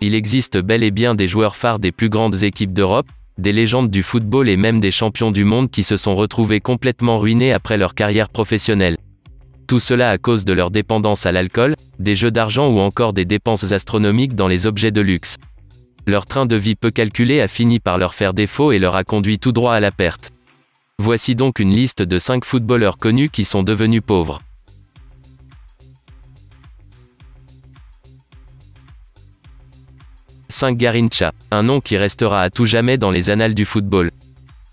Il existe bel et bien des joueurs phares des plus grandes équipes d'Europe, des légendes du football et même des champions du monde qui se sont retrouvés complètement ruinés après leur carrière professionnelle. Tout cela à cause de leur dépendance à l'alcool, des jeux d'argent ou encore des dépenses astronomiques dans les objets de luxe. Leur train de vie peu calculé a fini par leur faire défaut et leur a conduit tout droit à la perte. Voici donc une liste de 5 footballeurs connus qui sont devenus pauvres. 5 Garrincha, un nom qui restera à tout jamais dans les annales du football.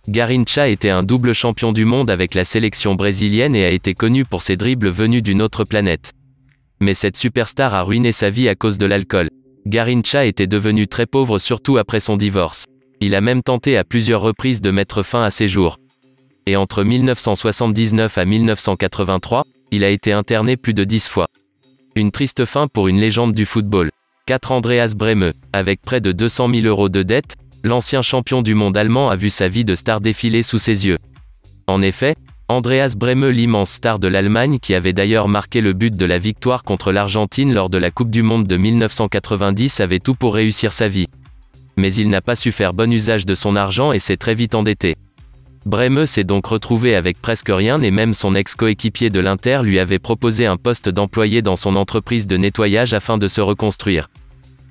Garrincha était un double champion du monde avec la sélection brésilienne et a été connu pour ses dribbles venus d'une autre planète. Mais cette superstar a ruiné sa vie à cause de l'alcool. Garrincha était devenu très pauvre surtout après son divorce. Il a même tenté à plusieurs reprises de mettre fin à ses jours. Et entre 1979 à 1983, il a été interné plus de 10 fois. Une triste fin pour une légende du football. 4 Andreas Brehme, avec près de 200 000 € de dette, l'ancien champion du monde allemand a vu sa vie de star défiler sous ses yeux. En effet, Andreas Brehme, l'immense star de l'Allemagne qui avait d'ailleurs marqué le but de la victoire contre l'Argentine lors de la Coupe du Monde de 1990, avait tout pour réussir sa vie. Mais il n'a pas su faire bon usage de son argent et s'est très vite endetté. Brehme s'est donc retrouvé avec presque rien et même son ex-coéquipier de l'Inter lui avait proposé un poste d'employé dans son entreprise de nettoyage afin de se reconstruire.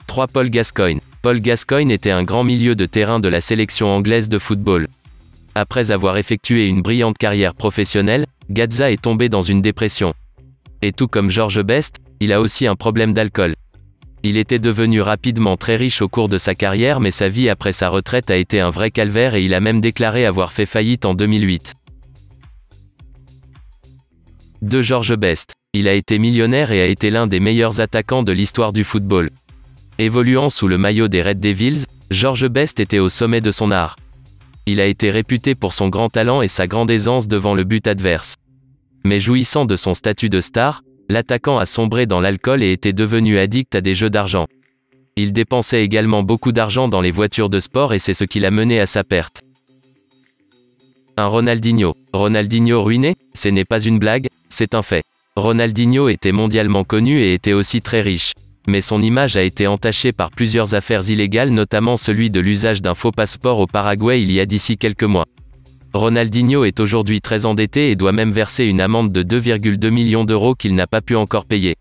3 Paul Gascoigne. Paul Gascoigne était un grand milieu de terrain de la sélection anglaise de football. Après avoir effectué une brillante carrière professionnelle, Gazza est tombé dans une dépression. Et tout comme George Best, il a aussi un problème d'alcool. Il était devenu rapidement très riche au cours de sa carrière mais sa vie après sa retraite a été un vrai calvaire et il a même déclaré avoir fait faillite en 2008. 2 George Best. Il a été millionnaire et a été l'un des meilleurs attaquants de l'histoire du football. Évoluant sous le maillot des Red Devils, George Best était au sommet de son art. Il a été réputé pour son grand talent et sa grande aisance devant le but adverse. Mais jouissant de son statut de star, l'attaquant a sombré dans l'alcool et était devenu addict à des jeux d'argent. Il dépensait également beaucoup d'argent dans les voitures de sport et c'est ce qui l'a mené à sa perte. Un Ronaldinho. Ronaldinho ruiné? Ce n'est pas une blague, c'est un fait. Ronaldinho était mondialement connu et était aussi très riche. Mais son image a été entachée par plusieurs affaires illégales, notamment celui de l'usage d'un faux passeport au Paraguay il y a d'ici quelques mois. Ronaldinho est aujourd'hui très endetté et doit même verser une amende de 2,2 millions d'euros qu'il n'a pas pu encore payer.